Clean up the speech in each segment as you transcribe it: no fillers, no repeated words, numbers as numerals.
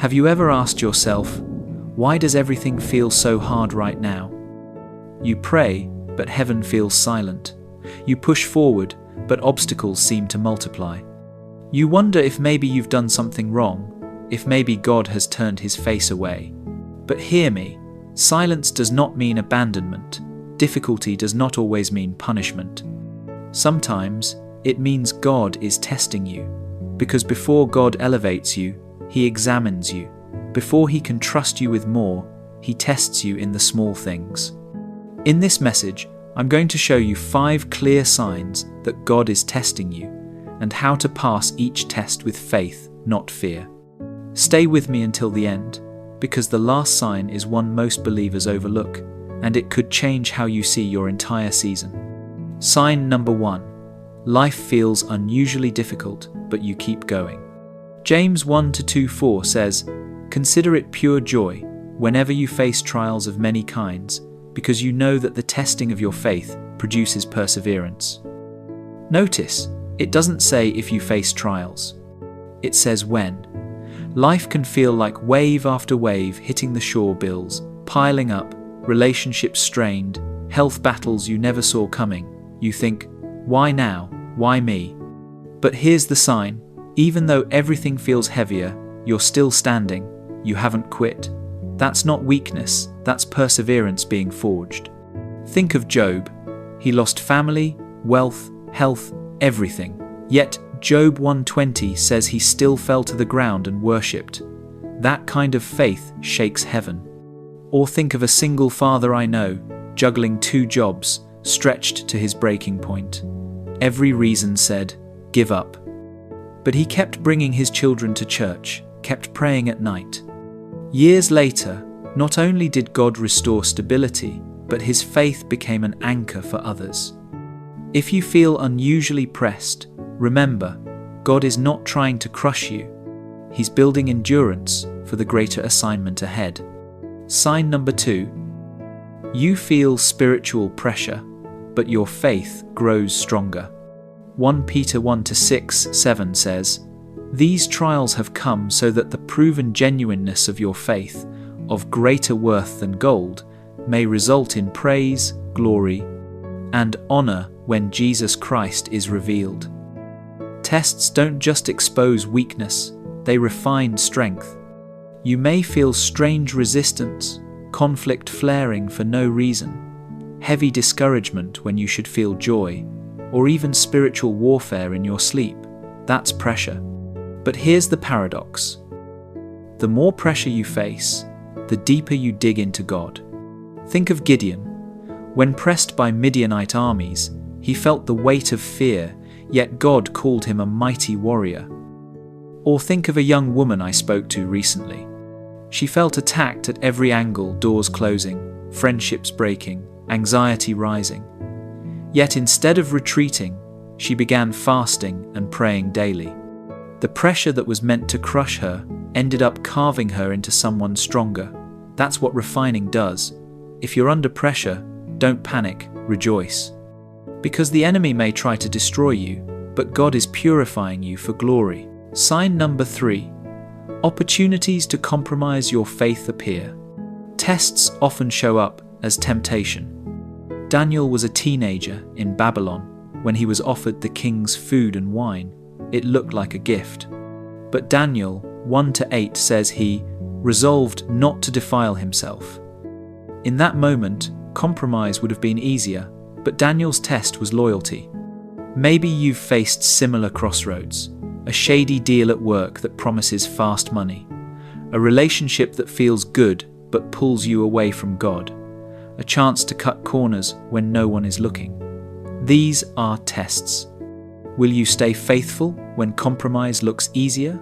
Have you ever asked yourself, why does everything feel so hard right now? You pray, but heaven feels silent. You push forward, but obstacles seem to multiply. You wonder if maybe you've done something wrong, if maybe God has turned his face away. But hear me, silence does not mean abandonment. Difficulty does not always mean punishment. Sometimes it means God is testing you, because before God elevates you, he examines you. Before he can trust you with more, he tests you in the small things. In this message, I'm going to show you 5 clear signs that God is testing you, and how to pass each test with faith, not fear. Stay with me until the end, because the last sign is one most believers overlook, and it could change how you see your entire season. Sign number 1. Life feels unusually difficult, but you keep going. James 1-2-4 says, "Consider it pure joy whenever you face trials of many kinds, because you know that the testing of your faith produces perseverance." Notice, it doesn't say if you face trials. It says when. Life can feel like wave after wave hitting the shore, bills piling up, relationships strained, health battles you never saw coming. You think, why now? Why me? But here's the sign. Even though everything feels heavier, you're still standing. You haven't quit. That's not weakness, that's perseverance being forged. Think of Job. He lost family, wealth, health, everything. Yet Job 1:20 says he still fell to the ground and worshipped. That kind of faith shakes heaven. Or think of a single father I know, juggling 2 jobs, stretched to his breaking point. Every reason said, give up. But he kept bringing his children to church, kept praying at night. Years later, not only did God restore stability, but his faith became an anchor for others. If you feel unusually pressed, remember, God is not trying to crush you. He's building endurance for the greater assignment ahead. Sign number 2. You feel spiritual pressure, but your faith grows stronger. 1 Peter 1-6-7 says, "These trials have come so that the proven genuineness of your faith, of greater worth than gold, may result in praise, glory, and honor when Jesus Christ is revealed." Tests don't just expose weakness, they refine strength. You may feel strange resistance, conflict flaring for no reason, heavy discouragement when you should feel joy, or even spiritual warfare in your sleep. That's pressure. But here's the paradox. The more pressure you face, the deeper you dig into God. Think of Gideon. When pressed by Midianite armies, he felt the weight of fear, yet God called him a mighty warrior. Or think of a young woman I spoke to recently. She felt attacked at every angle, doors closing, friendships breaking, anxiety rising. Yet instead of retreating, she began fasting and praying daily. The pressure that was meant to crush her ended up carving her into someone stronger. That's what refining does. If you're under pressure, don't panic, rejoice. Because the enemy may try to destroy you, but God is purifying you for glory. Sign number 3. Opportunities to compromise your faith appear. Tests often show up as temptation. Daniel was a teenager in Babylon. When he was offered the king's food and wine, it looked like a gift. But Daniel 1-8 says he resolved not to defile himself. In that moment, compromise would have been easier, but Daniel's test was loyalty. Maybe you've faced similar crossroads. A shady deal at work that promises fast money. A relationship that feels good but pulls you away from God. A chance to cut corners when no one is looking. These are tests. Will you stay faithful when compromise looks easier?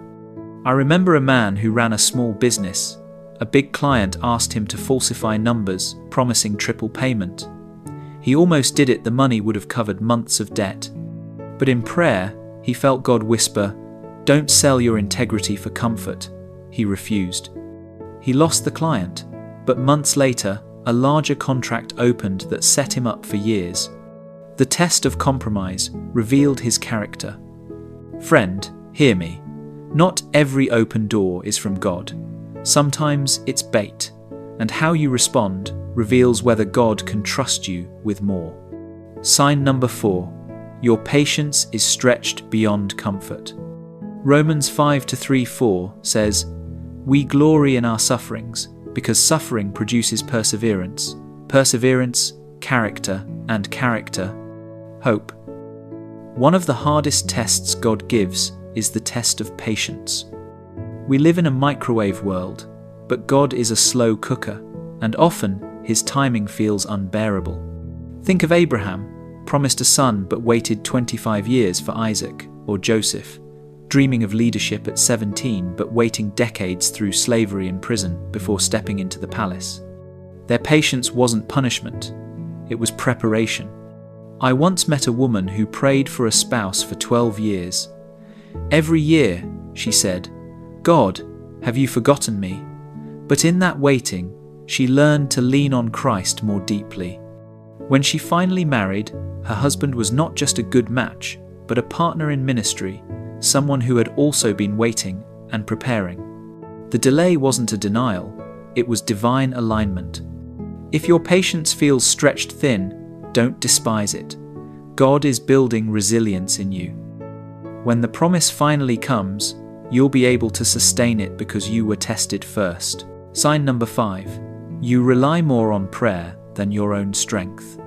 I remember a man who ran a small business. A big client asked him to falsify numbers, promising triple payment. He almost did it. The money would have covered months of debt. But in prayer, he felt God whisper, "Don't sell your integrity for comfort." He refused. He lost the client, but months later, a larger contract opened that set him up for years. The test of compromise revealed his character. Friend, hear me. Not every open door is from God. Sometimes it's bait, and how you respond reveals whether God can trust you with more. Sign number 4. Your patience is stretched beyond comfort. Romans 5:3-4 says, "We glory in our sufferings, because suffering produces perseverance, perseverance, character, and character, hope." One of the hardest tests God gives is the test of patience. We live in a microwave world, but God is a slow cooker, and often His timing feels unbearable. Think of Abraham, promised a son but waited 25 years for Isaac, or Joseph, dreaming of leadership at 17 but waiting decades through slavery and prison before stepping into the palace. Their patience wasn't punishment, it was preparation. I once met a woman who prayed for a spouse for 12 years. Every year, she said, "God, have you forgotten me?" But in that waiting, she learned to lean on Christ more deeply. When she finally married, her husband was not just a good match, but a partner in ministry, someone who had also been waiting and preparing. The delay wasn't a denial, it was divine alignment. If your patience feels stretched thin, don't despise it. God is building resilience in you. When the promise finally comes, you'll be able to sustain it because you were tested first. Sign number 5. You rely more on prayer than your own strength.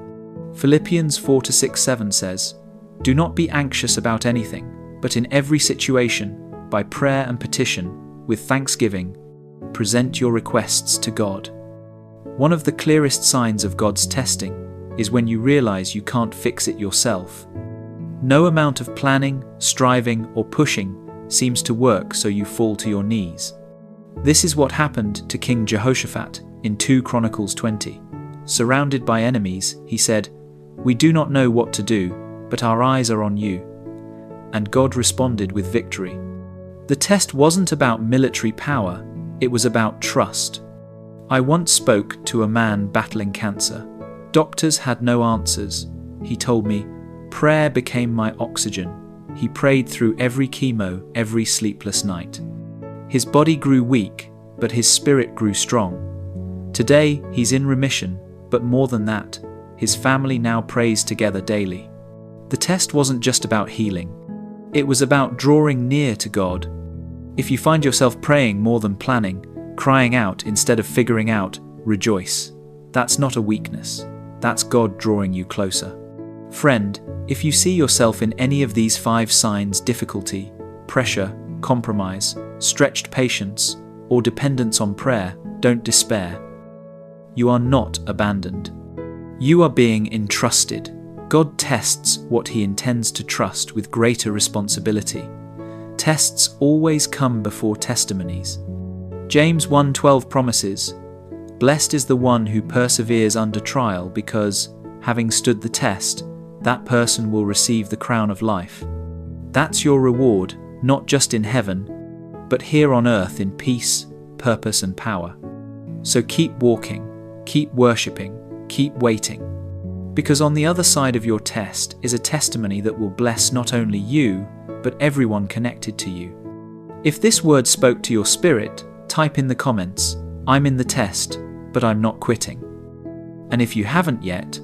Philippians 4:6-7 says, "Do not be anxious about anything, but in every situation, by prayer and petition, with thanksgiving, present your requests to God." One of the clearest signs of God's testing is when you realize you can't fix it yourself. No amount of planning, striving, or pushing seems to work, so you fall to your knees. This is what happened to King Jehoshaphat in 2 Chronicles 20. Surrounded by enemies, he said, "We do not know what to do, but our eyes are on you." And God responded with victory. The test wasn't about military power, it was about trust. I once spoke to a man battling cancer. Doctors had no answers. He told me, "Prayer became my oxygen." He prayed through every chemo, every sleepless night. His body grew weak, but his spirit grew strong. Today, he's in remission, but more than that, his family now prays together daily. The test wasn't just about healing. It was about drawing near to God. If you find yourself praying more than planning, crying out instead of figuring out, rejoice. That's not a weakness. That's God drawing you closer. Friend, if you see yourself in any of these 5 signs, difficulty, pressure, compromise, stretched patience, or dependence on prayer, don't despair. You are not abandoned. You are being entrusted. God tests what He intends to trust with greater responsibility. Tests always come before testimonies. James 1:12 promises, "Blessed is the one who perseveres under trial, because, having stood the test, that person will receive the crown of life." That's your reward, not just in heaven, but here on earth in peace, purpose, and power. So keep walking, keep worshipping, keep waiting. Because on the other side of your test is a testimony that will bless not only you, but everyone connected to you. If this word spoke to your spirit, type in the comments, "I'm in the test, but I'm not quitting." And if you haven't yet,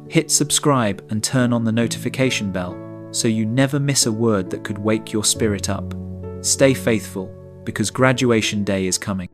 hit subscribe and turn on the notification bell so you never miss a word that could wake your spirit up. Stay faithful, because graduation day is coming.